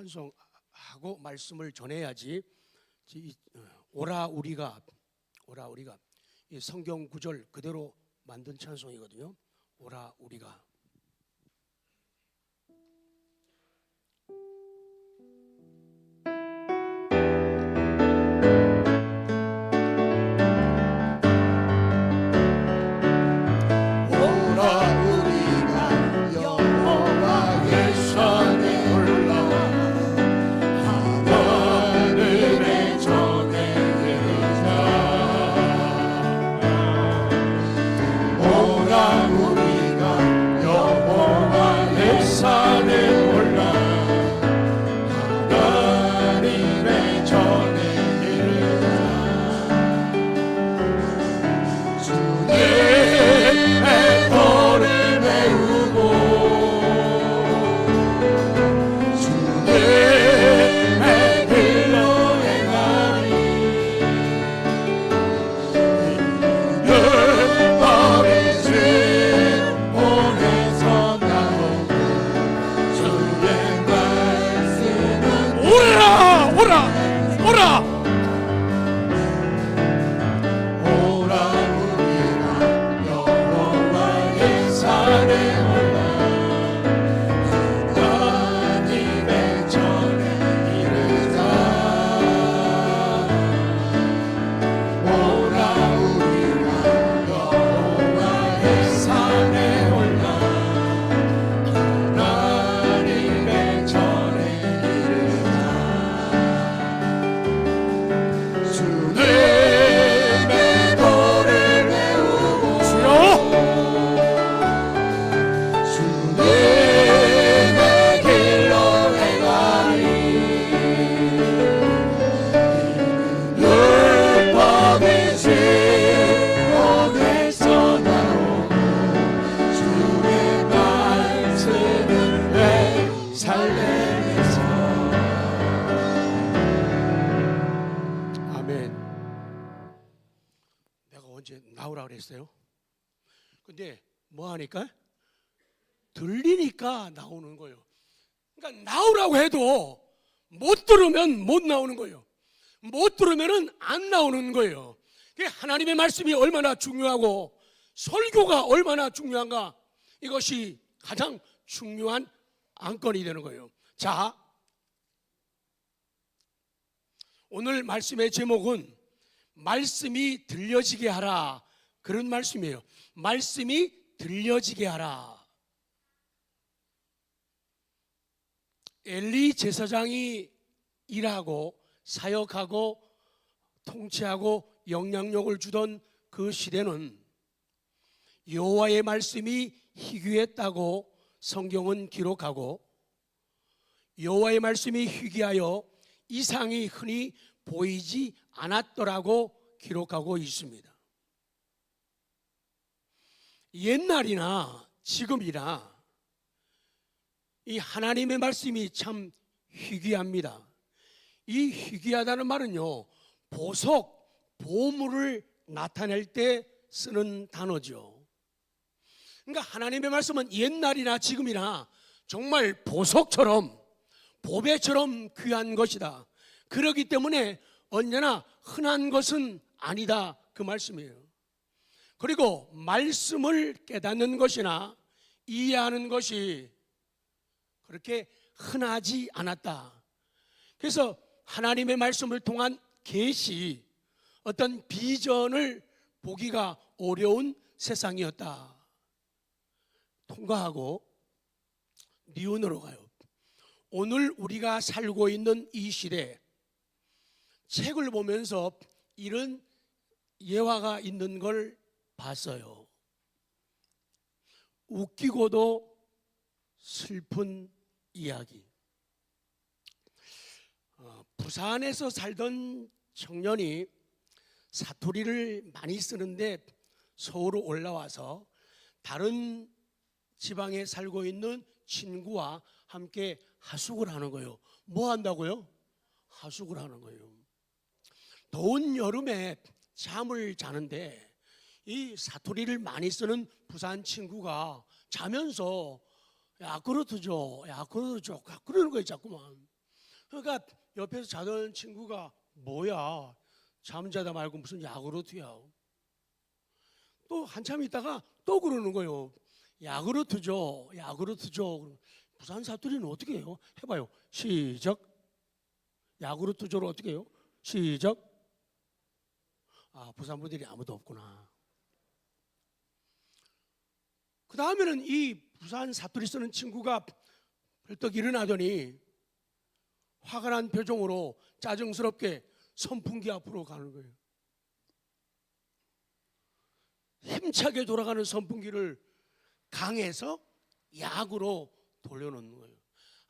찬송하고 말씀을 전해야지. 오라 우리가 이 성경 구절 그대로 만든 찬송이거든요. 오라 우리가. 나오라 그랬어요. 근데 뭐 하니까? 들리니까 나오는 거예요. 그러니까 나오라고 해도 못 들으면 못 나오는 거예요. 못 들으면은 안 나오는 거예요. 하나님의 말씀이 얼마나 중요하고 설교가 얼마나 중요한가, 이것이 가장 중요한 안건이 되는 거예요. 자, 오늘 말씀의 제목은 말씀이 들려지게 하라, 그런 말씀이에요. 말씀이 들려지게 하라. 엘리 제사장이 일하고 사역하고 통치하고 영향력을 주던 그 시대는 여호와의 말씀이 희귀했다고 성경은 기록하고, 여호와의 말씀이 희귀하여 이상이 흔히 보이지 않았더라고 기록하고 있습니다. 옛날이나 지금이나 이 하나님의 말씀이 참 희귀합니다. 이 희귀하다는 말은요, 보석, 보물을 나타낼 때 쓰는 단어죠. 그러니까 하나님의 말씀은 옛날이나 지금이나 정말 보석처럼, 보배처럼 귀한 것이다. 그렇기 때문에 언제나 흔한 것은 아니다, 그 말씀이에요. 그리고 말씀을 깨닫는 것이나 이해하는 것이 그렇게 흔하지 않았다. 그래서 하나님의 말씀을 통한 계시, 어떤 비전을 보기가 어려운 세상이었다. 통과하고 니은으로 가요. 오늘 우리가 살고 있는 이 시대, 책을 보면서 이런 예화가 있는 걸 봤어요. 웃기고도 슬픈 이야기. 부산에서 살던 청년이 사투리를 많이 쓰는데 서울로 올라와서 다른 지방에 살고 있는 친구와 함께 하숙을 하는 거예요. 뭐 한다고요? 하숙을 하는 거예요. 더운 여름에 잠을 자는데 이 사투리를 많이 쓰는 부산 친구가 자면서 야 그렇죠, 야 그렇죠, 그러는 거예요 자꾸만. 그러니까 옆에서 자던 친구가 뭐야, 잠자다 말고 무슨 야구르트야. 또 한참 있다가 또 그러는 거예요. 야구르트 줘, 야구르트 줘. 부산 사투리는 어떻게 해요? 해봐요. 시작. 야구르트 줘를 어떻게 해요? 시작. 아, 부산 분들이 아무도 없구나. 그 다음에는 이 부산 사투리 쓰는 친구가 벌떡 일어나더니 화가 난 표정으로 짜증스럽게 선풍기 앞으로 가는 거예요. 힘차게 돌아가는 선풍기를 강에서 약으로 돌려놓는 거예요.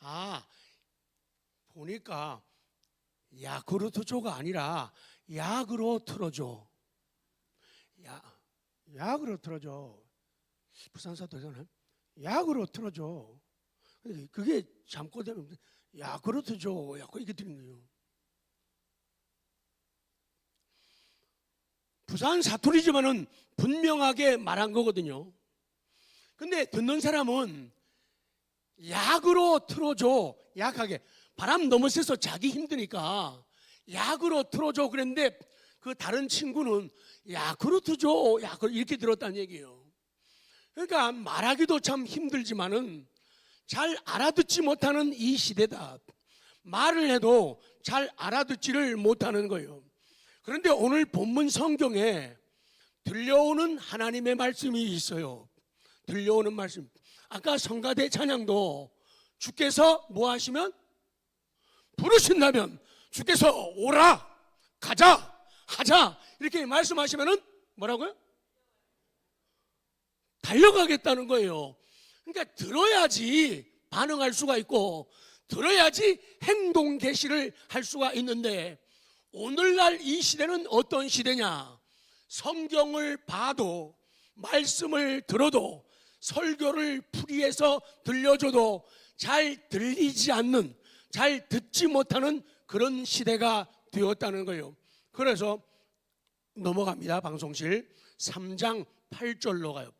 아, 보니까 야구르트 줘가 아니라 약으로 틀어줘. 약으로 틀어줘. 부산 사투리는 약으로 틀어줘. 그게 잠꼬대면 야구르트 줘. 약고 이렇게 드린 거예요. 부산 사투리지만은 분명하게 말한 거거든요. 근데 듣는 사람은 약으로 틀어줘. 약하게. 바람 너무 세서 자기 힘드니까 약으로 틀어줘 그랬는데 그 다른 친구는 야구르트 줘. 이렇게 들었다는 얘기예요. 그러니까 말하기도 참 힘들지만은 잘 알아듣지 못하는 이 시대다. 말을 해도 잘 알아듣지를 못하는 거예요. 그런데 오늘 본문 성경에 들려오는 하나님의 말씀이 있어요. 들려오는 말씀. 아까 성가대 찬양도 주께서 뭐 하시면? 부르신다면 주께서 오라, 가자, 하자 이렇게 말씀하시면은 뭐라고요? 달려가겠다는 거예요. 그러니까 들어야지 반응할 수가 있고 들어야지 행동 개시를 할 수가 있는데 오늘날 이 시대는 어떤 시대냐? 성경을 봐도 말씀을 들어도 설교를 풀이해서 들려줘도 잘 들리지 않는, 잘 듣지 못하는 그런 시대가 되었다는 거예요. 그래서 넘어갑니다. 방송실 3장 8절로 가요.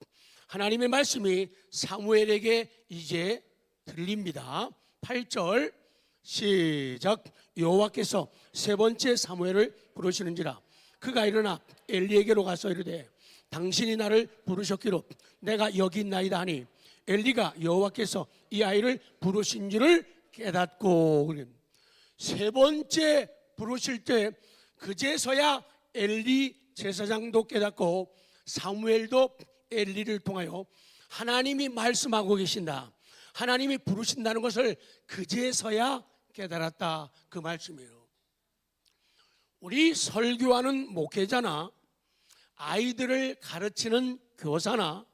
하나님의 말씀이 사무엘에게 이제 들립니다. 8절 시작. 여호와께서 세 번째 사무엘을 부르시는지라 그가 일어나 엘리에게로 가서 이르되 당신이 나를 부르셨기로 내가 여기 있나이다 하니 엘리가 여호와께서 이 아이를 부르신 줄을 깨닫고, 세 번째 부르실 때 그제서야 엘리 제사장도 깨닫고 사무엘도 엘리를 통하여 하나님이 말씀하고 계신다, 하나님이 부르신다는 것을 그제서야 깨달았다, 그 말씀이에요. 우리 설교하는 목회자나 아이들을 가르치는 교사나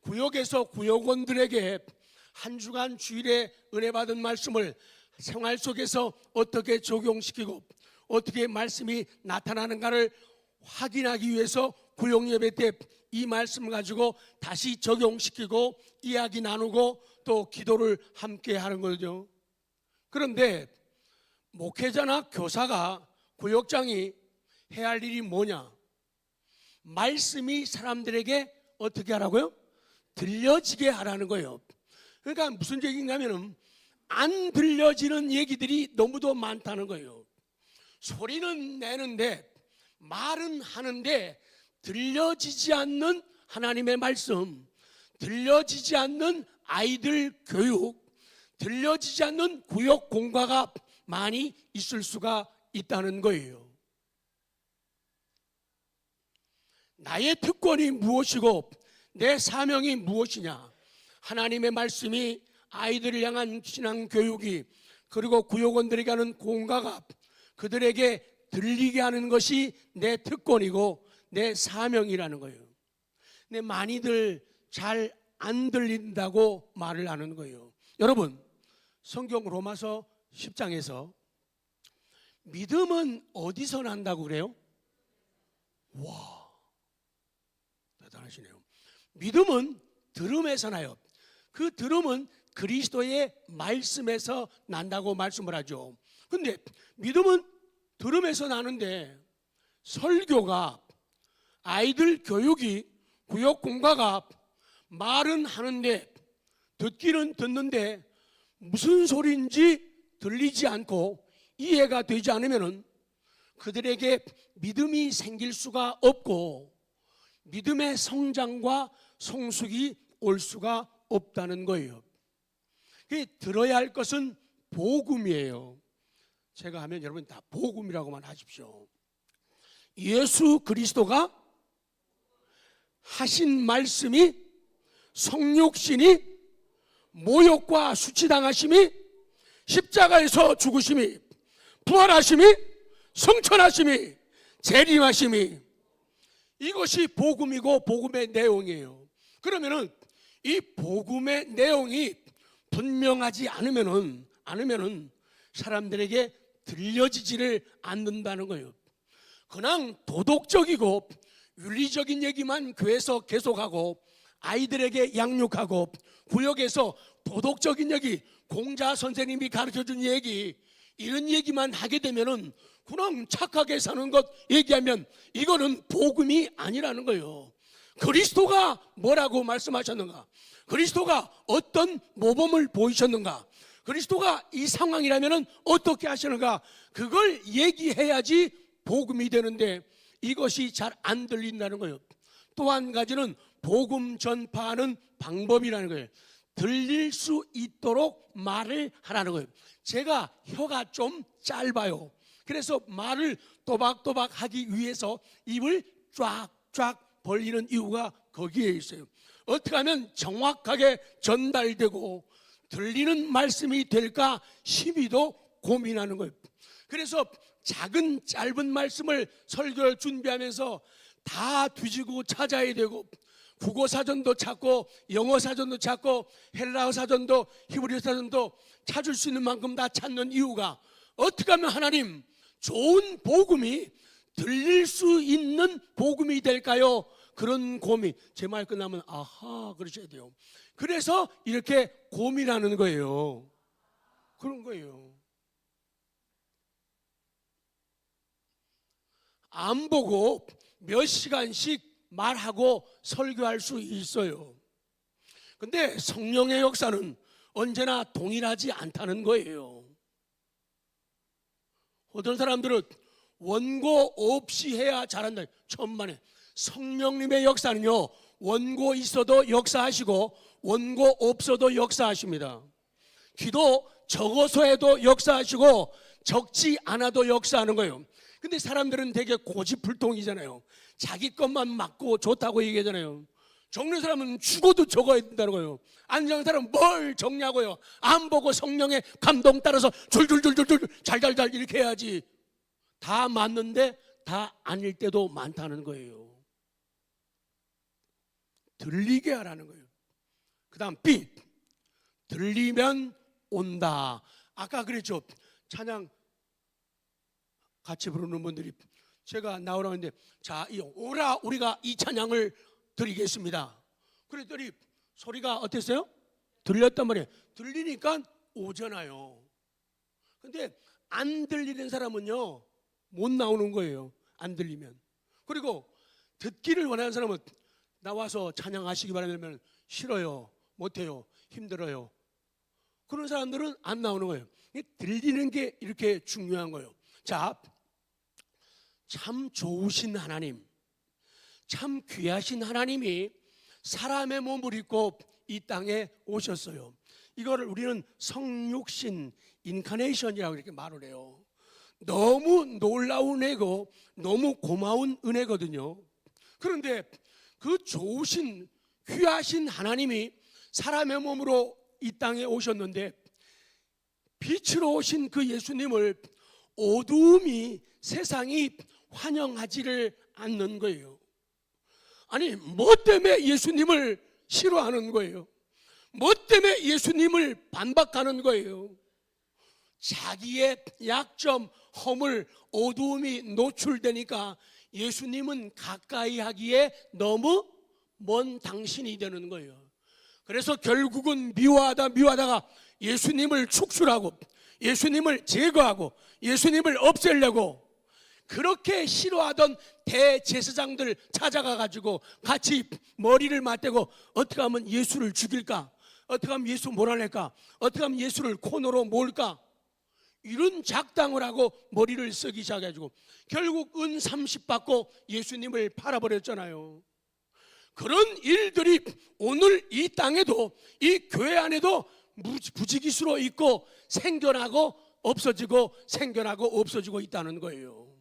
구역에서 구역원들에게 한 주간 주일에 은혜 받은 말씀을 생활 속에서 어떻게 적용시키고 어떻게 말씀이 나타나는가를 확인하기 위해서 구역 예배 때 이 말씀을 가지고 다시 적용시키고 이야기 나누고 또 기도를 함께 하는 거죠. 그런데 목회자나 교사가 구역장이 해야 할 일이 뭐냐? 말씀이 사람들에게 어떻게 하라고요? 들려지게 하라는 거예요. 그러니까 무슨 얘기냐면은 안 들려지는 얘기들이 너무도 많다는 거예요. 소리는 내는데 말은 하는데 들려지지 않는 하나님의 말씀, 들려지지 않는 아이들 교육, 들려지지 않는 구역 공과가 많이 있을 수가 있다는 거예요. 나의 특권이 무엇이고 내 사명이 무엇이냐? 하나님의 말씀이 아이들을 향한 신앙 교육이 그리고 구역원들에게 하는 공과가 그들에게 들리게 하는 것이 내 특권이고 내 사명이라는 거예요. 근데 많이들 잘 안 들린다고 말을 하는 거예요. 여러분, 성경 로마서 10장에서 믿음은 어디서 난다고 그래요? 와, 대단하시네요. 믿음은 들음에서 나요. 그 들음은 그리스도의 말씀에서 난다고 말씀을 하죠. 근데 믿음은 들음에서 나는데 설교가, 아이들 교육이, 구역 공과가 말은 하는데 듣기는 듣는데 무슨 소리인지 들리지 않고 이해가 되지 않으면 그들에게 믿음이 생길 수가 없고 믿음의 성장과 성숙이 올 수가 없다는 거예요. 들어야 할 것은 복음이에요. 제가 하면 여러분 다 복음이라고만 하십시오. 예수 그리스도가 하신 말씀이 성육신이 모욕과 수치당하심이 십자가에서 죽으심이 부활하심이 성천하심이 재림하심이 이것이 복음이고 복음의 내용이에요. 그러면은 이 복음의 내용이 분명하지 않으면은 사람들에게 들려지지를 않는다는 거예요. 그냥 도덕적이고 윤리적인 얘기만 교회에서 계속하고 아이들에게 양육하고 구역에서 도덕적인 얘기, 공자 선생님이 가르쳐준 얘기 이런 얘기만 하게 되면은 그냥 착하게 사는 것 얘기하면 이거는 복음이 아니라는 거예요. 그리스도가 뭐라고 말씀하셨는가? 그리스도가 어떤 모범을 보이셨는가? 그리스도가 이 상황이라면 어떻게 하시는가? 그걸 얘기해야지 복음이 되는데 이것이 잘 안 들린다는 거예요. 또 한 가지는 복음 전파하는 방법이라는 거예요. 들릴 수 있도록 말을 하라는 거예요. 제가 혀가 좀 짧아요. 그래서 말을 또박또박 하기 위해서 입을 쫙쫙 벌리는 이유가 거기에 있어요. 어떻게 하면 정확하게 전달되고 들리는 말씀이 될까 심히도 고민하는 거예요. 그래서 작은 짧은 말씀을 설교를 준비하면서 다 뒤지고 찾아야 되고 국어 사전도 찾고 영어 사전도 찾고 헬라어 사전도 히브리 사전도 찾을 수 있는 만큼 다 찾는 이유가 어떻게 하면 하나님 좋은 복음이 들릴 수 있는 복음이 될까요? 그런 고민. 제 말 끝나면 아하 그러셔야 돼요. 그래서 이렇게 고민하는 거예요. 그런 거예요. 안 보고 몇 시간씩 말하고 설교할 수 있어요. 근데 성령의 역사는 언제나 동일하지 않다는 거예요. 어떤 사람들은 원고 없이 해야 잘한다. 천만에. 성령님의 역사는요, 원고 있어도 역사하시고 원고 없어도 역사하십니다. 기도 적어서 해도 역사하시고 적지 않아도 역사하는 거예요. 근데 사람들은 되게 고집불통이잖아요. 자기 것만 맞고 좋다고 얘기하잖아요. 적는 사람은 죽어도 적어야 된다는 거예요. 안 적는 사람은 뭘 적냐고요. 안 보고 성령의 감동 따라서 줄줄줄줄줄 잘잘잘 이렇게 해야지. 다 맞는데 다 아닐 때도 많다는 거예요. 들리게 하라는 거예요. 그 다음 B, 들리면 온다. 아까 그랬죠. 찬양 같이 부르는 분들이 제가 나오라고 했는데 자, 오라 우리가 이 찬양을 드리겠습니다. 그랬더니 소리가 어땠어요? 들렸단 말이에요. 들리니까 오잖아요. 근데 안 들리는 사람은요 못 나오는 거예요. 안 들리면. 그리고 듣기를 원하는 사람은 나와서 찬양하시기 바라면 싫어요, 못해요, 힘들어요. 그런 사람들은 안 나오는 거예요. 들리는 게 이렇게 중요한 거예요. 자, 참 좋으신 하나님, 참 귀하신 하나님이 사람의 몸을 입고 이 땅에 오셨어요. 이거를 우리는 성육신, 인카네이션이라고 이렇게 말을 해요. 너무 놀라운 은혜고 너무 고마운 은혜거든요. 그런데 그 좋으신 귀하신 하나님이 사람의 몸으로 이 땅에 오셨는데 빛으로 오신 그 예수님을 어두움이 세상이 환영하지를 않는 거예요. 아니 뭐 때문에 예수님을 싫어하는 거예요? 뭐 때문에 예수님을 반박하는 거예요? 자기의 약점, 허물, 어두움이 노출되니까 예수님은 가까이 하기에 너무 먼 당신이 되는 거예요. 그래서 결국은 미워하다가 예수님을 축출하고 예수님을 제거하고 예수님을 없애려고 그렇게 싫어하던 대제사장들 찾아가 가지고 같이 머리를 맞대고 어떻게 하면 예수를 죽일까? 어떻게 하면 예수 몰아낼까? 어떻게 하면 예수를 코너로 몰까? 이런 작당을 하고 머리를 쓰기 시작해가지고 결국 은 30 받고 예수님을 팔아버렸잖아요. 그런 일들이 오늘 이 땅에도, 이 교회 안에도 부지기수로 있고 생겨나고 없어지고 생겨나고 없어지고 있다는 거예요.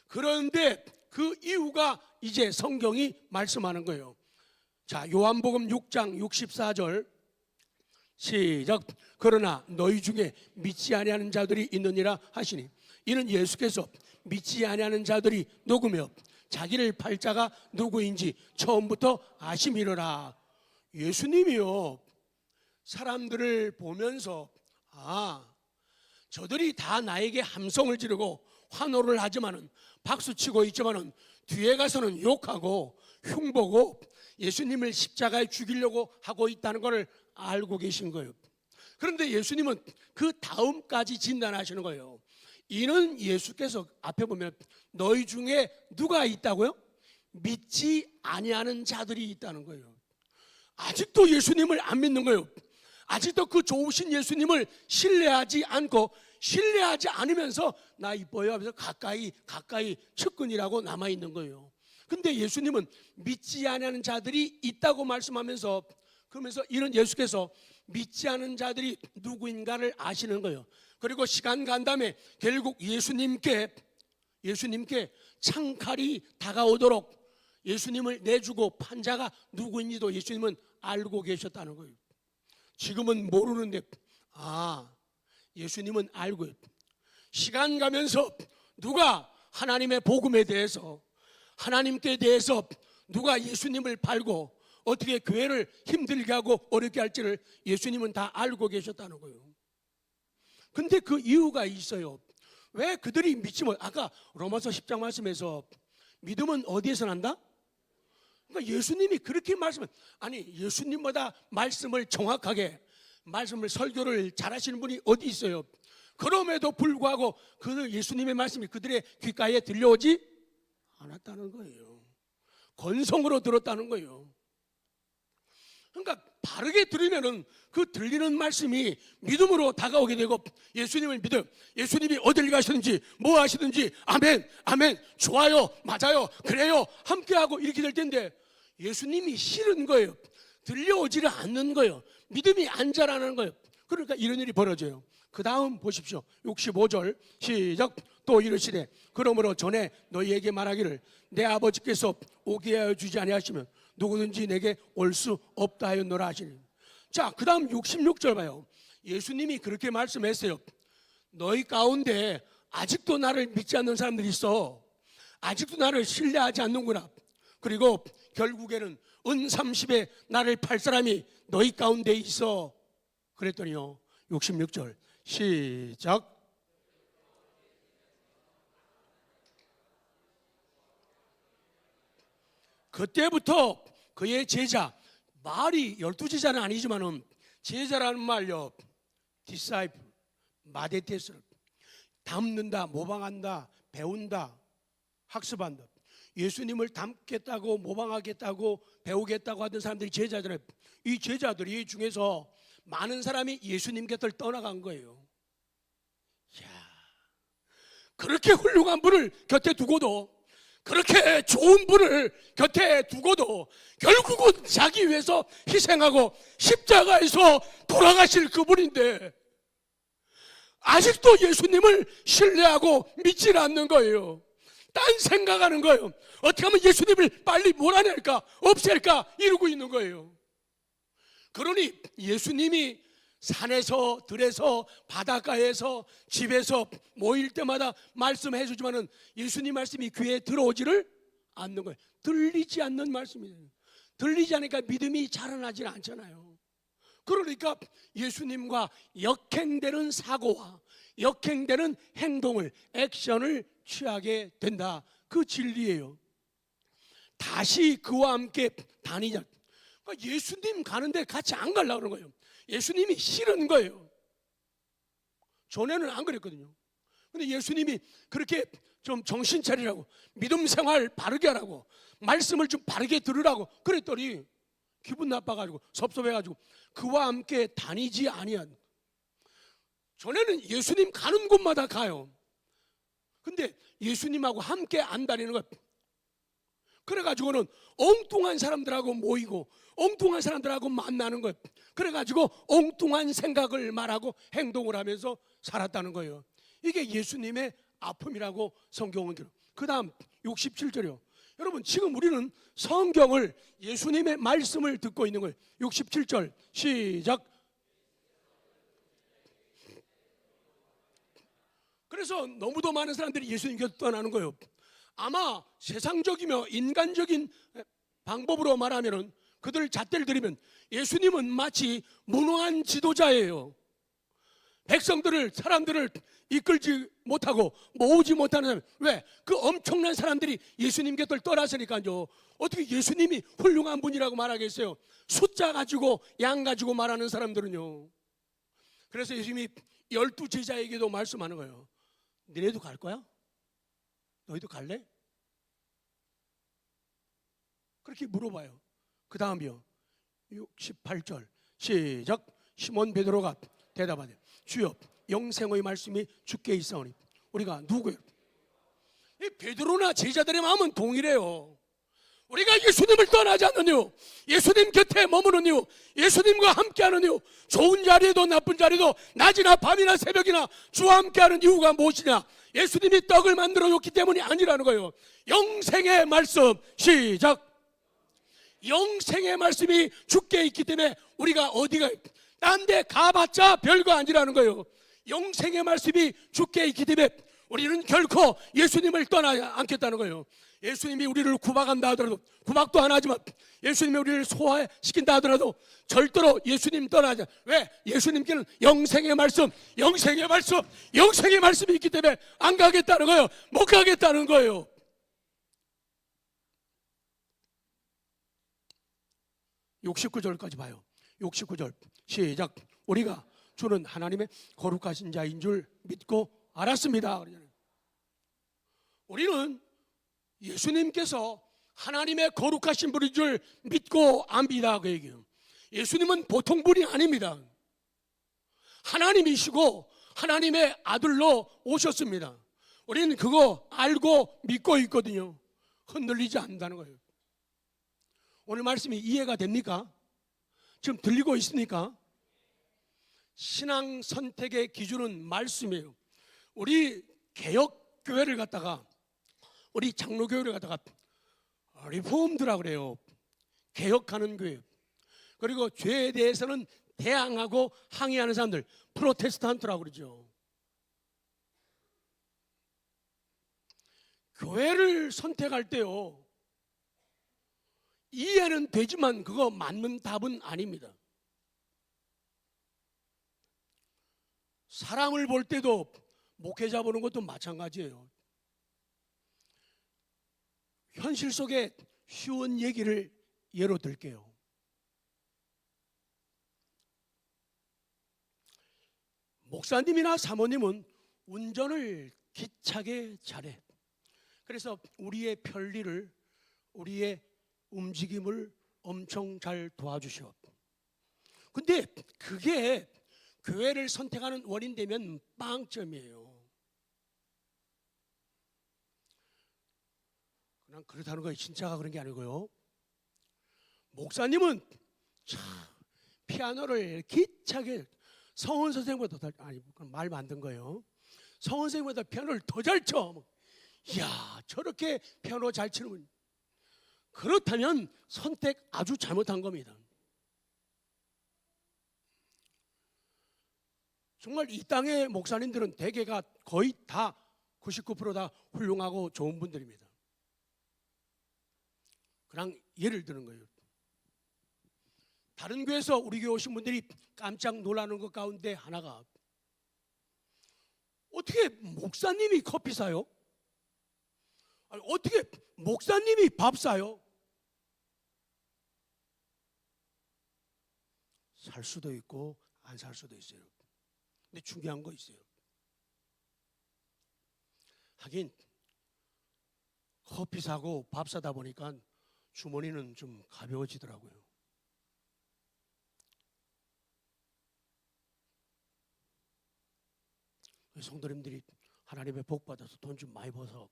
그런데 그 이유가 이제 성경이 말씀하는 거예요. 자, 요한복음 6장 64절 시작. 그러나 너희 중에 믿지 아니하는 자들이 있느니라 하시니, 이는 예수께서 믿지 아니하는 자들이 누구며 자기를 팔 자가 누구인지 처음부터 아심이로라. 예수님이요, 사람들을 보면서 저들이 다 나에게 함성을 지르고 환호를 하지만은, 박수치고 있지만은 뒤에 가서는 욕하고 흉보고 예수님을 십자가에 죽이려고 하고 있다는 것을 알고 계신 거예요. 그런데 예수님은 그 다음까지 진단하시는 거예요. 이는 예수께서 앞에 보면 너희 중에 누가 있다고요? 믿지 아니하는 자들이 있다는 거예요. 아직도 예수님을 안 믿는 거예요. 아직도 그 좋으신 예수님을 신뢰하지 않고, 신뢰하지 않으면서 나 이뻐요 하면서 가까이 측근이라고 남아있는 거예요. 근데 예수님은 믿지 아니하는 자들이 있다고 말씀하면서, 그러면서 이런 예수께서 믿지 않은 자들이 누구인가를 아시는 거예요. 그리고 시간 간 다음에 결국 예수님께 창칼이 다가오도록 예수님을 내주고 판 자가 누구인지도 예수님은 알고 계셨다는 거예요. 지금은 모르는데 예수님은 알고요. 시간 가면서 누가 하나님의 복음에 대해서, 하나님께 대해서 누가 예수님을 팔고 어떻게 교회를 힘들게 하고 어렵게 할지를 예수님은 다 알고 계셨다는 거예요. 근데 그 이유가 있어요. 왜 그들이 믿지 못, 아까 로마서 10장 말씀에서 믿음은 어디에서 난다? 그러니까 예수님이 그렇게 말씀을, 아니 예수님보다 말씀을 정확하게, 말씀을 설교를 잘하시는 분이 어디 있어요? 그럼에도 불구하고 그 예수님의 말씀이 그들의 귓가에 들려오지 않았다는 거예요. 건성으로 들었다는 거예요. 그러니까 바르게 들으면은 그 들리는 말씀이 믿음으로 다가오게 되고, 예수님을 믿어, 예수님이 어딜 가시든지 뭐 하시든지 아멘 아멘 좋아요 맞아요 그래요 함께하고 이렇게 될 텐데, 예수님이 싫은 거예요. 들려오지를 않는 거예요. 믿음이 안 자라는 거예요. 그러니까 이런 일이 벌어져요. 그 다음 보십시오. 65절 시작. 또 이르시되 그러므로 전에 너희에게 말하기를 내 아버지께서 오게 하여 주지 아니하시면 누구든지 내게 올 수 없다 하였노라 하시니. 자, 그 다음 66절 봐요. 예수님이 그렇게 말씀했어요. 너희 가운데 아직도 나를 믿지 않는 사람들이 있어. 아직도 나를 신뢰하지 않는구나. 그리고 결국에는 은 30에 나를 팔 사람이 너희 가운데 있어. 그랬더니요, 66절 시작. 그때부터 그의 제자, 말이 12제자는 아니지만은 제자라는 말요, 디사이플, 마데테스, 담는다, 모방한다, 배운다, 학습한다. 예수님을 닮겠다고, 모방하겠다고, 배우겠다고 하던 사람들이 제자들이에요. 이 제자들이 중에서 많은 사람이 예수님 곁을 떠나간 거예요. 이야, 그렇게 훌륭한 분을 곁에 두고도, 그렇게 좋은 분을 곁에 두고도 결국은 자기 위해서 희생하고 십자가에서 돌아가실 그분인데 아직도 예수님을 신뢰하고 믿지 않는 거예요. 딴 생각하는 거예요. 어떻게 하면 예수님을 빨리 몰아낼까, 없앨까 이러고 있는 거예요. 그러니 예수님이 산에서, 들에서, 바닷가에서, 집에서 모일 때마다 말씀해 주지만은 예수님 말씀이 귀에 들어오지를 않는 거예요. 들리지 않는 말씀이에요. 들리지 않으니까 믿음이 자라나지 않잖아요. 그러니까 예수님과 역행되는 사고와 역행되는 행동을, 액션을 취하게 된다. 그 진리예요. 다시 그와 함께 다니자. 그러니까 예수님 가는데 같이 안 가려고 그러는 거예요. 예수님이 싫은 거예요. 전에는 안 그랬거든요. 근데 예수님이 그렇게 좀 정신 차리라고, 믿음 생활 바르게 하라고, 말씀을 좀 바르게 들으라고 그랬더니 기분 나빠가지고 섭섭해가지고 그와 함께 다니지 아니한. 전에는 예수님 가는 곳마다 가요. 근데 예수님하고 함께 안 다니는 것. 그래가지고는 엉뚱한 사람들하고 모이고 엉뚱한 사람들하고 만나는 것. 그래가지고 엉뚱한 생각을 말하고 행동을 하면서 살았다는 거예요. 이게 예수님의 아픔이라고 성경은 기록. 그 다음 67절이요. 여러분, 지금 우리는 성경을, 예수님의 말씀을 듣고 있는 거예요. 67절 시작. 그래서 너무도 많은 사람들이 예수님께서 떠나는 거예요. 아마 세상적이며 인간적인 방법으로 말하면, 그들 잣대를 들이면 예수님은 마치 무능한 지도자예요. 백성들을, 사람들을 이끌지 못하고 모으지 못하는 사람. 왜? 그 엄청난 사람들이 예수님 곁을 떠났으니까요. 어떻게 예수님이 훌륭한 분이라고 말하겠어요? 숫자 가지고 양 가지고 말하는 사람들은요. 그래서 예수님이 12 제자에게도 말씀하는 거예요. 너네도 갈 거야? 너희도 갈래? 그렇게 물어봐요. 그 다음이요. 68절 시작. 시몬 베드로가 대답하되 주여, 영생의 말씀이 주께 있사오니 우리가 누구요? 이 베드로나 제자들의 마음은 동일해요. 우리가 예수님을 떠나지 않는 이유, 예수님 곁에 머무는 이유, 예수님과 함께하는 이유, 좋은 자리에도 나쁜 자리에도 낮이나 밤이나 새벽이나 주와 함께하는 이유가 무엇이냐? 예수님이 떡을 만들어 줬기 때문이 아니라는 거예요. 영생의 말씀 시작. 영생의 말씀이 주께 있기 때문에 우리가 어디가, 딴 데 가봤자 별거 아니라는 거예요. 영생의 말씀이 주께 있기 때문에 우리는 결코 예수님을 떠나지 않겠다는 거예요. 예수님이 우리를 구박한다 하더라도, 구박도 안 하지만 예수님이 우리를 소화시킨다 하더라도 절대로 예수님 떠나지 않아. 왜? 예수님께는 영생의 말씀, 영생의 말씀, 영생의 말씀이 있기 때문에 안 가겠다는 거예요. 못 가겠다는 거예요. (69절까지) 봐요. 69절 시작. 우리가 주는 하나님의 거룩하신 자인 줄 믿고 알았습니다. 우리는 예수님께서 하나님의 거룩하신 분인 줄 믿고 압니다. 그 얘기예요. 예수님은 보통 분이 아닙니다. 하나님이시고 하나님의 아들로 오셨습니다. 우리는 그거 알고 믿고 있거든요. 흔들리지 않는다는 거예요. 오늘 말씀이 이해가 됩니까? 지금 들리고 있습니까? 신앙 선택의 기준은 말씀이에요. 우리 개혁교회를 갖다가, 우리 장로교회를 갖다가 리폼드라고 그래요. 개혁하는 교회. 그리고 죄에 대해서는 대항하고 항의하는 사람들, 프로테스탄트라고 그러죠. 교회를 선택할 때요, 이해는 되지만 그거 맞는 답은 아닙니다. 사람을 볼 때도, 목회자 보는 것도 마찬가지예요. 현실 속에 쉬운 얘기를 예로 들게요. 목사님이나 사모님은 운전을 기차게 잘해. 그래서 우리의 편리를, 우리의 움직임을 엄청 잘 도와주셔. 근데 그게 교회를 선택하는 원인 되면 빵점이에요. 그냥 그렇다는 거예요. 진짜가 그런 게 아니고요. 목사님은 참 피아노를 기차게, 성원 선생님보다 더, 아니 말 만든 거예요. 성원 선생님보다 피아노를 더 잘 쳐. 이야, 저렇게 피아노 잘 치는 분. 그렇다면 선택 아주 잘못한 겁니다. 정말 이 땅의 목사님들은 대개가 거의 다 99% 다 훌륭하고 좋은 분들입니다. 그냥 예를 드는 거예요. 다른 교회에서 우리 교회 오신 분들이 깜짝 놀라는 것 가운데 하나가, 어떻게 목사님이 커피 사요? 아니, 어떻게 목사님이 밥 사요? 살 수도 있고 안 살 수도 있어요. 근데 중요한 거 있어요. 하긴 커피 사고 밥 사다 보니까 주머니는 좀 가벼워지더라고요. 성도님들이 하나님의 복 받아서 돈 좀 많이 벌어서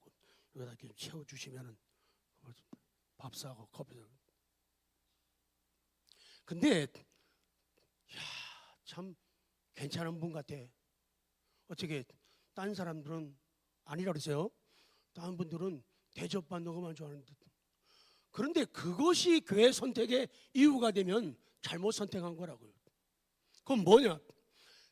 여기다 이렇게 채워주시면은 밥 사고 커피 사고. 근데 참 괜찮은 분 같아. 어떻게 딴 사람들은 아니라 그러세요? 다른 분들은 대접받는 것만 좋아하는데, 그런데 그것이 교회 선택의 이유가 되면 잘못 선택한 거라고요. 그건 뭐냐?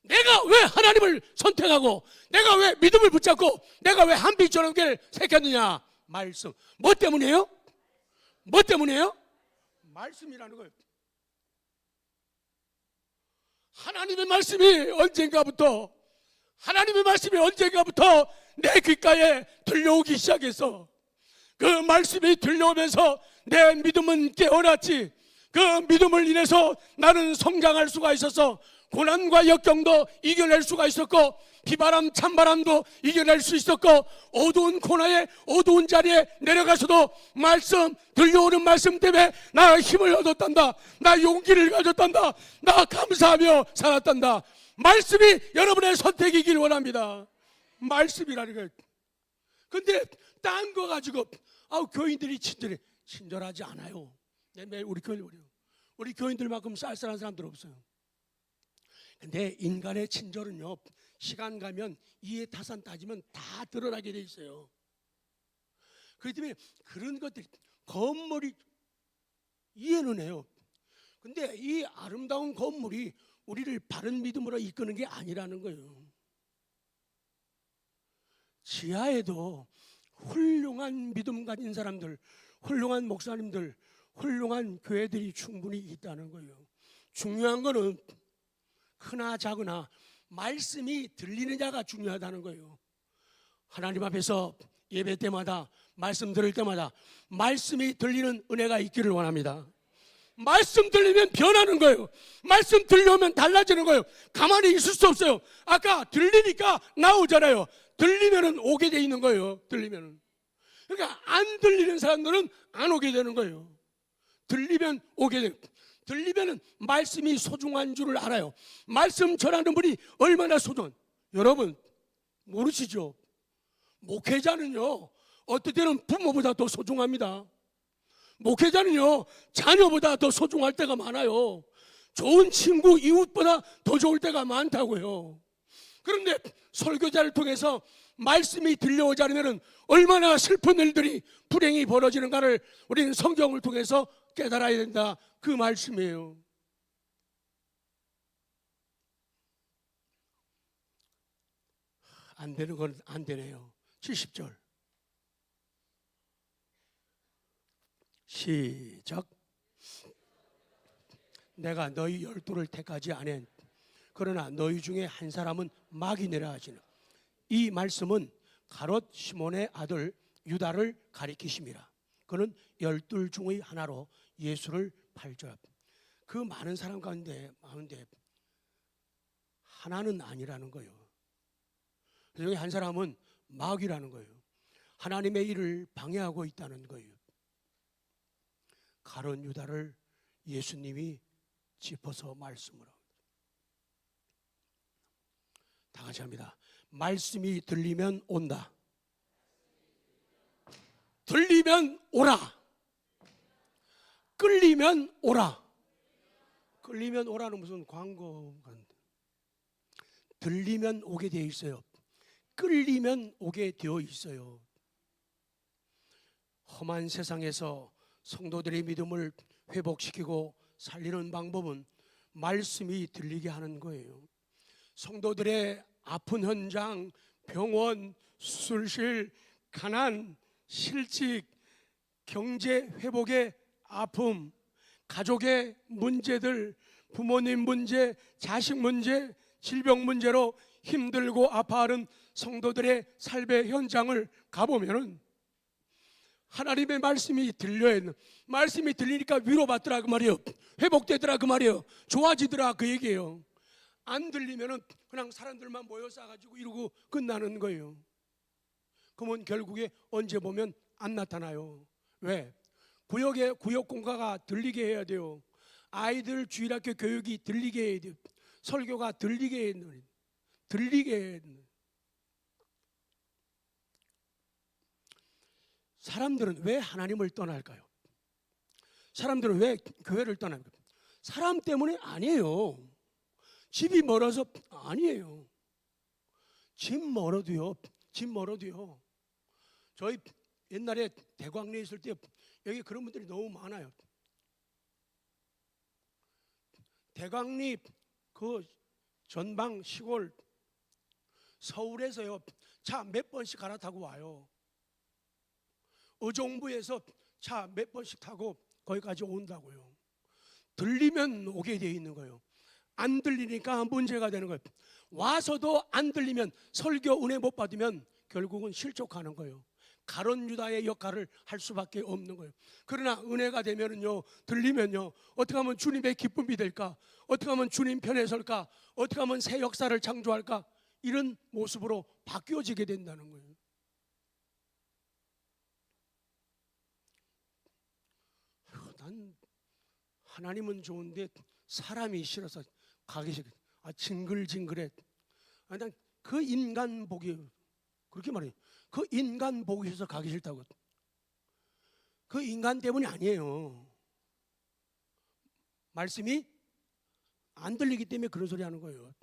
내가 왜 하나님을 선택하고 내가 왜 믿음을 붙잡고 내가 왜 한빛처럼 교회를 택했느냐? 말씀. 뭐 때문이에요? 뭐 때문이에요? 말씀이라는 거예요. 하나님의 말씀이 언젠가부터 내 귓가에 들려오기 시작했어. 그 말씀이 들려오면서 내 믿음은 깨어났지. 그 믿음을 인해서 나는 성장할 수가 있었어. 고난과 역경도 이겨낼 수가 있었고, 비바람 찬바람도 이겨낼 수 있었고, 어두운 코너에 어두운 자리에 내려가서도 말씀, 들려오는 말씀 때문에 나 힘을 얻었단다. 나 용기를 가졌단다. 나 감사하며 살았단다. 말씀이 여러분의 선택이길 원합니다. 말씀이라는 거예요. 근데 딴 거 가지고 교인들이 친절하지 않아요. 우리 교인들만큼 쌀쌀한 사람들 없어요. 근데 인간의 친절은요, 시간 가면 이해 타산 따지면 다 드러나게 돼 있어요. 그렇기 때문에 그런 것들이 건물이 이해는 해요. 근데 이 아름다운 건물이 우리를 바른 믿음으로 이끄는 게 아니라는 거예요. 지하에도 훌륭한 믿음 가진 사람들, 훌륭한 목사님들, 훌륭한 교회들이 충분히 있다는 거예요. 중요한 거는 크나 작으나 말씀이 들리는 자가 중요하다는 거예요. 하나님 앞에서 예배 때마다, 말씀 들을 때마다 말씀이 들리는 은혜가 있기를 원합니다. 말씀 들리면 변하는 거예요. 말씀 들려오면 달라지는 거예요. 가만히 있을 수 없어요. 아까 들리니까 나오잖아요. 들리면은 오게 돼 있는 거예요. 들리면은. 그러니까 안 들리는 사람들은 안 오게 되는 거예요. 들리면 오게 돼요. 들리면은 말씀이 소중한 줄을 알아요. 말씀 전하는 분이 얼마나 소중한, 여러분 모르시죠? 목회자는요, 어떨 때는 부모보다 더 소중합니다. 목회자는요, 자녀보다 더 소중할 때가 많아요. 좋은 친구, 이웃보다 더 좋을 때가 많다고요. 그런데 설교자를 통해서 말씀이 들려오지 않으면 얼마나 슬픈 일들이, 불행이 벌어지는가를 우리는 성경을 통해서 깨달아야 된다, 그 말씀이에요. 안 되는 건 안 되네요. 70절 시작. 내가 너희 12를 택하지 않은, 그러나 너희 중에 한 사람은 막이니라 하시는. 이 말씀은 가롯 시몬의 아들 유다를 가리키심이라. 그는 12 중의 하나로 예수를 팔자. 그 많은 사람 가운데 하나는 아니라는 거예요. 그 중에 한 사람은 마귀라는 거예요. 하나님의 일을 방해하고 있다는 거예요. 가론 유다를 예수님이 짚어서 말씀을 합니다. 다 같이 합니다. 말씀이 들리면 온다. 들리면 오라. 끌리면 오라. 끌리면 오라는 무슨 광고 같은데. 들리면 오게 되어 있어요. 끌리면 오게 되어 있어요. 험한 세상에서 성도들의 믿음을 회복시키고 살리는 방법은 말씀이 들리게 하는 거예요. 성도들의 아픈 현장, 병원, 수술실, 가난, 실직, 경제 회복의 아픔, 가족의 문제들, 부모님 문제, 자식 문제, 질병 문제로 힘들고 아파하는 성도들의 삶의 현장을 가보면은 하나님의 말씀이 들려야 했는, 말씀이 들리니까 위로받더라 그 말이에요. 회복되더라 그 말이에요. 좋아지더라 그 얘기예요. 안 들리면은 그냥 사람들만 모여 싸가지고 이러고 끝나는 거예요. 그러면 결국에 언제 보면 안 나타나요. 왜? 구역 공가가 들리게 해야 돼요. 아이들 주일학교 교육이 들리게 해야 돼요. 설교가 들리게 해야 돼요. 들리게 해야 돼요. 사람들은 왜 하나님을 떠날까요? 사람들은 왜 교회를 떠납니까? 사람 때문에 아니에요. 집이 멀어서 아니에요. 집 멀어도요. 저희 옛날에 대광리에 있을 때 여기 그런 분들이 너무 많아요. 대광리 그 전방 시골 서울에서요 차 몇 번씩 갈아타고 와요. 의정부에서 차 몇 번씩 타고 거기까지 온다고요. 들리면 오게 돼 있는 거예요. 안 들리니까 문제가 되는 거예요. 와서도 안 들리면 설교 은혜 못 받으면 결국은 실족하는 거예요. 가론 유다의 역할을 할 수밖에 없는 거예요. 그러나 은혜가 되면은요, 들리면요, 어떻게 하면 주님의 기쁨이 될까? 어떻게 하면 주님 편에 설까? 어떻게 하면 새 역사를 창조할까? 이런 모습으로 바뀌어지게 된다는 거예요. 난 하나님은 좋은데 사람이 싫어서 가기 싫어. 징글징글해. 난 그 인간 보기 그렇게 말해요. 그 인간 보기 싫어서 가기 싫다고. 그 인간 때문이 아니에요. 말씀이 안 들리기 때문에 그런 소리 하는 거예요.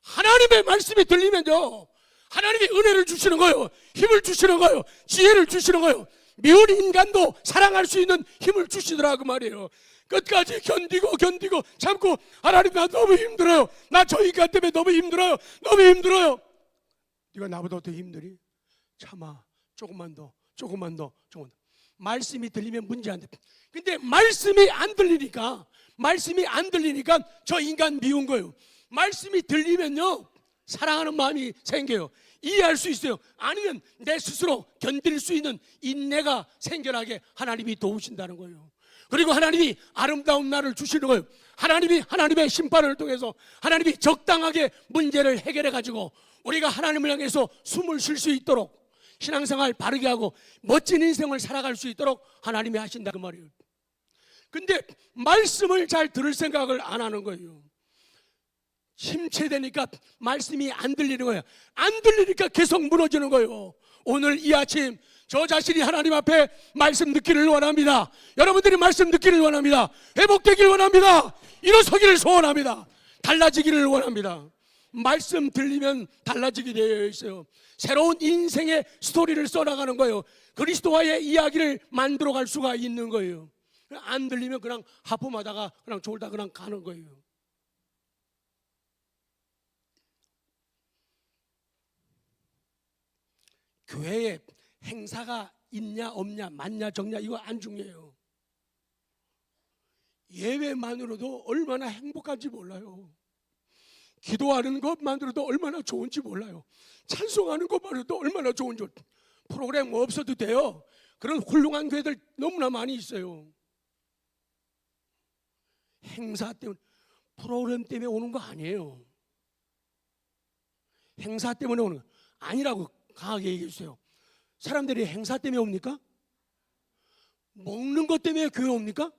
하나님의 말씀이 들리면요, 하나님이 은혜를 주시는 거예요. 힘을 주시는 거예요. 지혜를 주시는 거예요. 미운 인간도 사랑할 수 있는 힘을 주시더라 그 말이에요. 끝까지 견디고 참고, 하나님 나 너무 힘들어요. 나 저 인간 때문에 너무 힘들어요. 네가 나보다 더 힘들이? 참아. 조금만 더. 말씀이 들리면 문제 안 돼. 근데 말씀이 안 들리니까 저 인간 미운 거예요. 말씀이 들리면요, 사랑하는 마음이 생겨요. 이해할 수 있어요. 아니면 내 스스로 견딜 수 있는 인내가 생겨나게 하나님이 도우신다는 거예요. 그리고 하나님이 아름다운 날을 주시는 거예요. 하나님의 심판을 통해서 하나님이 적당하게 문제를 해결해 가지고 우리가 하나님을 향해서 숨을 쉴 수 있도록, 신앙생활 바르게 하고 멋진 인생을 살아갈 수 있도록 하나님이 하신다 그 말이에요. 근데 말씀을 잘 들을 생각을 안 하는 거예요. 침체되니까 말씀이 안 들리는 거예요. 안 들리니까 계속 무너지는 거예요. 오늘 이 아침 저 자신이 하나님 앞에 말씀 듣기를 원합니다. 여러분들이 말씀 듣기를 원합니다. 회복되기를 원합니다. 일어서기를 소원합니다. 달라지기를 원합니다. 말씀 들리면 달라지게 되어 있어요. 새로운 인생의 스토리를 써나가는 거예요. 그리스도와의 이야기를 만들어갈 수가 있는 거예요. 안 들리면 그냥 하품하다가 그냥 졸다 그냥 가는 거예요. 교회에 행사가 있냐 없냐, 많냐 적냐, 이거 안 중요해요. 예배만으로도 얼마나 행복한지 몰라요. 기도하는 것만으로도 얼마나 좋은지 몰라요. 찬송하는 것만으로도 얼마나 좋은지. 프로그램 없어도 돼요. 그런 훌륭한 교회들 너무나 많이 있어요. 행사 때문에, 프로그램 때문에 오는 거 아니에요. 행사 때문에 오는 거 아니라고 강하게 얘기해 주세요. 사람들이 행사 때문에 옵니까? 먹는 것 때문에 교회 옵니까?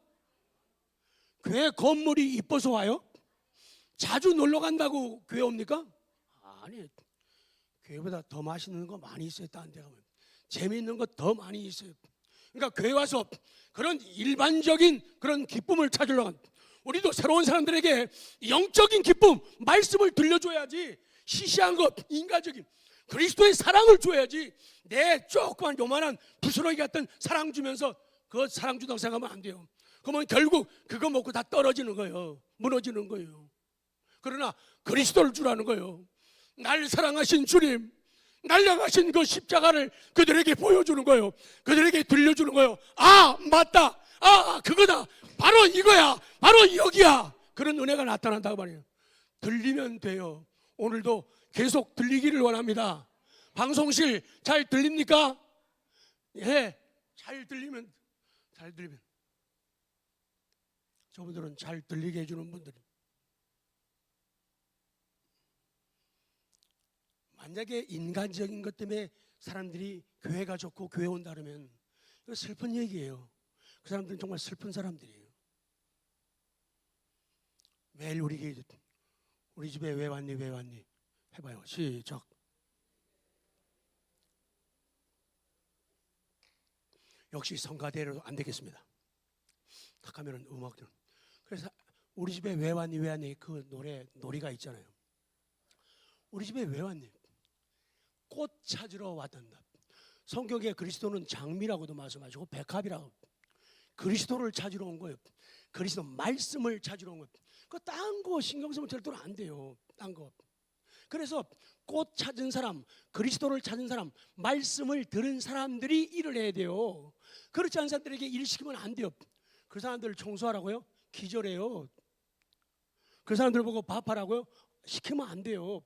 교회 건물이 이뻐서 와요? 자주 놀러 간다고 교회 옵니까? 아니, 교회보다 더 맛있는 거 많이 있어요. 다른 데 가면 재미있는 거 더 많이 있어요. 그러니까 교회 와서 그런 일반적인 그런 기쁨을 찾으러 간, 우리도 새로운 사람들에게 영적인 기쁨, 말씀을 들려줘야지. 시시한 것, 인간적인 그리스도의 사랑을 줘야지. 내 조그만 요만한 부스러기 같은 사랑 주면서 그 사랑 주다고 생각하면 안 돼요. 그러면 결국 그거 먹고 다 떨어지는 거예요. 무너지는 거예요. 그러나 그리스도를 주라는 거예요. 날 사랑하신 주님, 날 향하신 그 십자가를 그들에게 보여주는 거예요. 그들에게 들려주는 거예요. 아, 맞다. 아, 그거다. 바로 이거야. 바로 여기야. 그런 은혜가 나타난다고 말이에요. 들리면 돼요. 오늘도 계속 들리기를 원합니다. 방송실 잘 들립니까? 예, 잘 들리면. 저분들은 잘 들리게 해주는 분들이. 만약에 인간적인 것 때문에 사람들이 교회가 좋고 교회 온다 그러면 이거 슬픈 얘기예요. 그 사람들은 정말 슬픈 사람들이에요. 매일 우리 집에 왜 왔니 해봐요. 시작. 역시 성가대로 안 되겠습니다. 탁 하면은 음악들. 그래서 우리 집에 왜 왔니 그 놀이가 있잖아요. 우리 집에 왜 왔니? 꽃 찾으러 왔단다. 성경에 그리스도는 장미라고도 말씀하시고 백합이라고. 그리스도를 찾으러 온 거예요. 그리스도 말씀을 찾으러 온 거예요. 그 딴 거 신경 쓰면 절대로 안 돼요. 딴 거. 그래서 꽃 찾은 사람, 그리스도를 찾은 사람, 말씀을 들은 사람들이 일을 해야 돼요. 그렇지 않은 사람들에게 일 시키면 안 돼요. 그 사람들을 청소하라고요? 기절해요. 그 사람들 보고 밥하라고요? 시키면 안 돼요.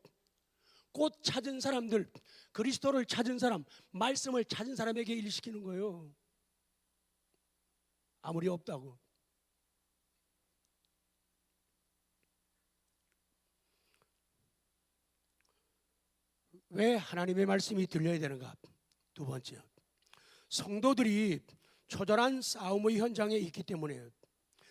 꽃 찾은 사람들, 그리스도를 찾은 사람, 말씀을 찾은 사람에게 일 시키는 거예요. 아무리 없다고. 왜 하나님의 말씀이 들려야 되는가? 두 번째, 성도들이 처절한 싸움의 현장에 있기 때문에요.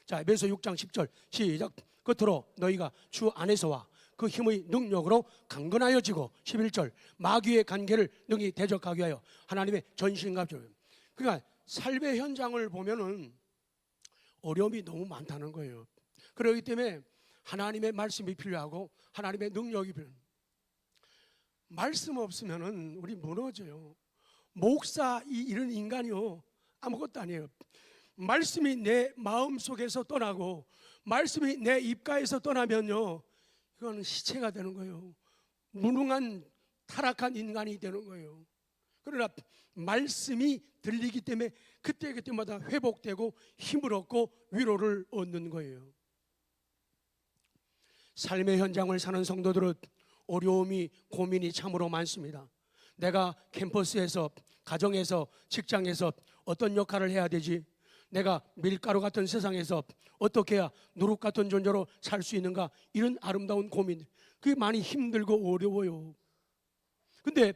자, 에베소 6장 10절 시작. 끝으로 너희가 주 안에서와 그 힘의 능력으로 강건하여지고 11절 마귀의 간계를 능히 대적하게 하여 하나님의 전신갑주를. 그러니까 삶의 현장을 보면은 어려움이 너무 많다는 거예요. 그렇기 때문에 하나님의 말씀이 필요하고 하나님의 능력이 필요해요. 말씀 없으면은 우리 무너져요. 목사 이런 인간이요 아무것도 아니에요. 말씀이 내 마음 속에서 떠나고 말씀이 내 입가에서 떠나면요 이거는 시체가 되는 거예요. 무능한 타락한 인간이 되는 거예요. 그러나 말씀이 들리기 때문에 그때마다 회복되고 힘을 얻고 위로를 얻는 거예요. 삶의 현장을 사는 성도들은 어려움이 고민이 참으로 많습니다. 내가 캠퍼스에서 가정에서 직장에서 어떤 역할을 해야 되지? 내가 밀가루 같은 세상에서 어떻게 해야 누룩 같은 존재로 살 수 있는가? 이런 아름다운 고민, 그게 많이 힘들고 어려워요. 근데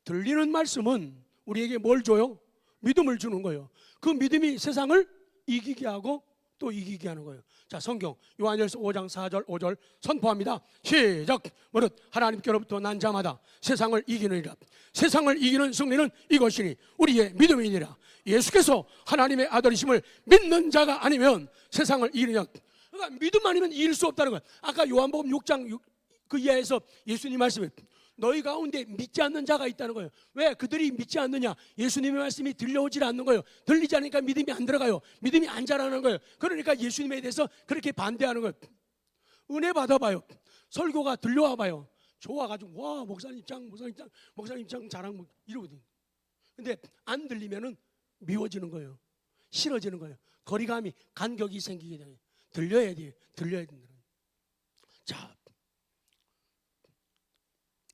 들리는 말씀은 우리에게 뭘 줘요? 믿음을 주는 거예요. 그 믿음이 세상을 이기게 하고 또 이기게 하는 거예요. 자, 성경 요한일서 5장 4절 5절 선포합니다. 시작. 무릇 하나님께로부터 난 자마다 세상을 이기느니라. 세상을 이기는 승리는 이것이니 우리의 믿음이니라. 예수께서 하나님의 아들이심을 믿는 자가 아니면 세상을 이기느냐. 그러니까 믿음 아니면 이길 수 없다는 거예요. 아까 요한복음 6장 그 이하에서 예수님 말씀을 너희 가운데 믿지 않는 자가 있다는 거예요. 왜 그들이 믿지 않느냐? 예수님의 말씀이 들려오질 않는 거예요. 들리지 않으니까 믿음이 안 들어가요. 믿음이 안 자라는 거예요. 그러니까 예수님에 대해서 그렇게 반대하는 거예요. 은혜 받아봐요. 설교가 들려와봐요. 좋아가지고 와 목사님 짱 자랑 이러거든요. 근데 안 들리면은 미워지는 거예요. 싫어지는 거예요. 거리감이 간격이 생기게 돼요. 들려야 돼요. 들려야 된다. 자,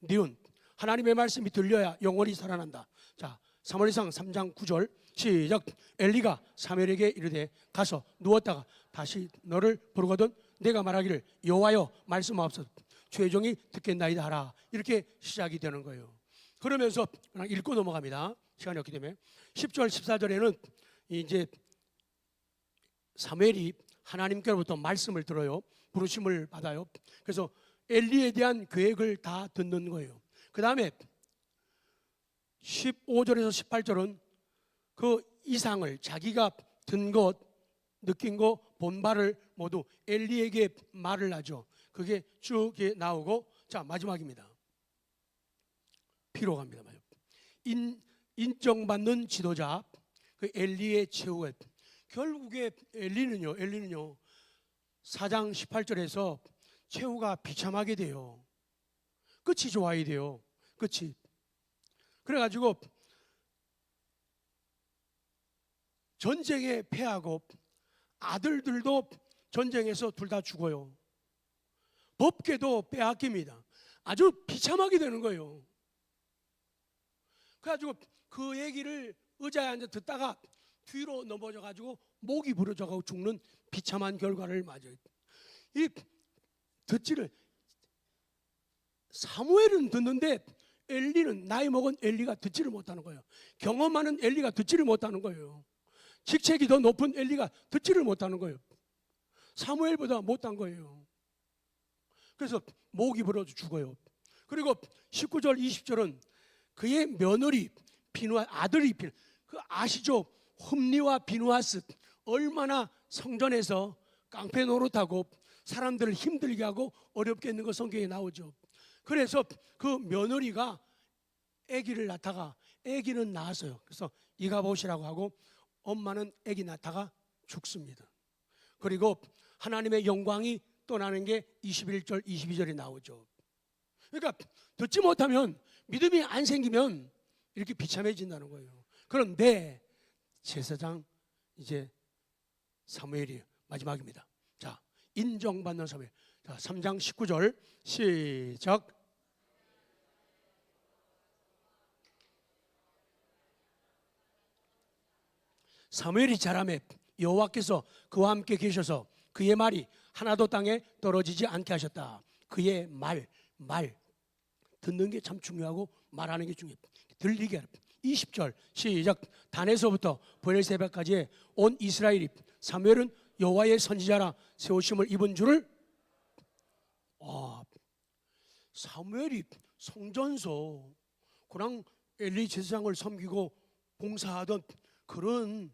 니은 하나님의 말씀이 들려야 영원히 살아난다. 자, 사무엘상 3장 9절 시작. 엘리가 사무엘에게 이르되 가서 누웠다가 다시 너를 부르거든 내가 말하기를 여호와여 말씀하옵소서 최종이 듣겠나이다 하라. 이렇게 시작이 되는 거예요. 그러면서 그냥 읽고 넘어갑니다. 시간이 없기 때문에 10절 14절에는 이제 사무엘이 하나님께로부터 말씀을 들어요. 부르심을 받아요. 그래서 엘리에 대한 계획을 다 듣는 거예요. 그 다음에 15절에서 18절은 그 이상을 자기가 든 것, 느낀 거, 본 바를 모두 엘리에게 말을 하죠. 그게 쭉 나오고 자 마지막입니다. 피로 갑니다. 인정받는 지도자 그 엘리의 최후에 결국에 엘리는요 4장 18절에서 최후가 비참하게 돼요. 끝이 좋아야 돼요. 끝이. 그래가지고 전쟁에 패하고 아들들도 전쟁에서 둘 다 죽어요. 법궤도 빼앗깁니다. 아주 비참하게 되는 거예요. 그래가지고 그 얘기를 의자에 앉아 듣다가 뒤로 넘어져가지고 목이 부러져가지고 죽는 비참한 결과를 맞아요. 이 듣지를 사무엘은 듣는데 엘리는 나이 먹은 엘리가 듣지를 못하는 거예요. 경험하는 엘리가 듣지를 못하는 거예요. 직책이 더 높은 엘리가 듣지를 못하는 거예요. 사무엘보다 못한 거예요. 그래서 목이 부러져 죽어요. 그리고 19절 20절은 그의 며느리 비누아 아들이 비누아 그 아시죠? 흠리와 비누하스 얼마나 성전에서 깡패 노릇하고 사람들을 힘들게 하고 어렵게 했는 거 성경에 나오죠. 그래서 그 며느리가 아기를 낳다가 아기는 낳았어요. 그래서 이가봇이라고 하고 엄마는 아기 낳다가 죽습니다. 그리고 하나님의 영광이 떠나는 게 21절 22절에 나오죠. 그러니까 듣지 못하면 믿음이 안 생기면 이렇게 비참해진다는 거예요. 그런데 제사장 이제 사무엘이 마지막입니다. 자, 인정받는 사무엘. 자, 3장 19절 시작. 사무엘이 자라매 여호와께서 그와 함께 계셔서 그의 말이 하나도 땅에 떨어지지 않게 하셨다. 그의 말 듣는 게 참 중요하고 말하는 게 중요해요. 들리게 하라. 20절 시작. 단에서부터 브엘세바까지의 온 이스라엘이 사무엘은 여호와의 선지자라 세우심을 입은 줄을. 사무엘이 성전서 그냥 엘리 제사장을 섬기고 봉사하던 그런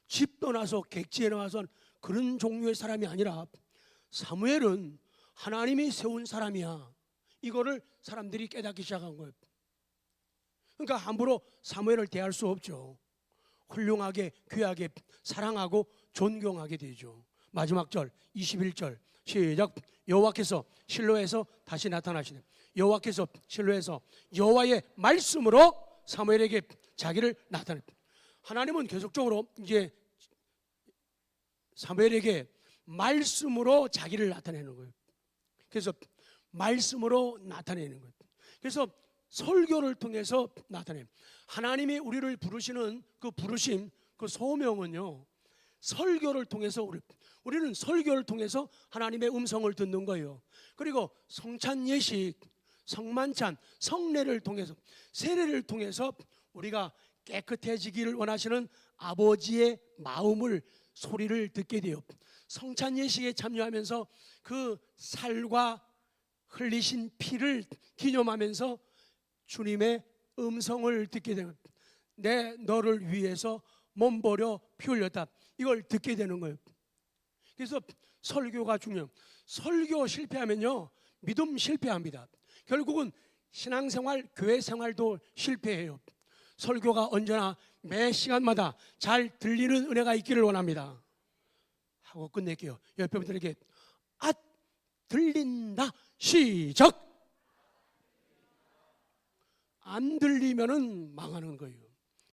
집 떠나서 객지에 나와서 그런 종류의 사람이 아니라 사무엘은 하나님이 세운 사람이야. 이거를 사람들이 깨닫기 시작한 거예요. 그러니까 함부로 사무엘을 대할 수 없죠. 훌륭하게 귀하게 사랑하고 존경하게 되죠. 마지막 절 21절 시작. 여호와께서 실로에서 다시 나타나시네. 여호와께서 실로에서 여호와의 말씀으로 사무엘에게 자기를 나타내. 하나님은 계속적으로 이제 사무엘에게 말씀으로 자기를 나타내는 거예요. 그래서 말씀으로 나타내는 거예요. 그래서 설교를 통해서 나타내요. 하나님이 우리를 부르시는 그 부르심, 그 소명은요, 설교를 통해서 우리는 설교를 통해서 하나님의 음성을 듣는 거예요. 그리고 성찬 예식, 성만찬, 성례를 통해서, 세례를 통해서 우리가 깨끗해지기를 원하시는 아버지의 마음을, 소리를 듣게 돼요. 성찬 예식에 참여하면서 그 살과 흘리신 피를 기념하면서 주님의 음성을 듣게 되는, 내 너를 위해서 몸 버려 피 흘렸다, 이걸 듣게 되는 거예요. 그래서 설교가 중요해요. 설교 실패하면요, 믿음 실패합니다. 결국은 신앙생활, 교회 생활도 실패해요. 설교가 언제나 매 시간마다 잘 들리는 은혜가 있기를 원합니다. 하고 끝낼게요. 옆에 분들에게 들린다 시작. 안 들리면은 망하는 거예요.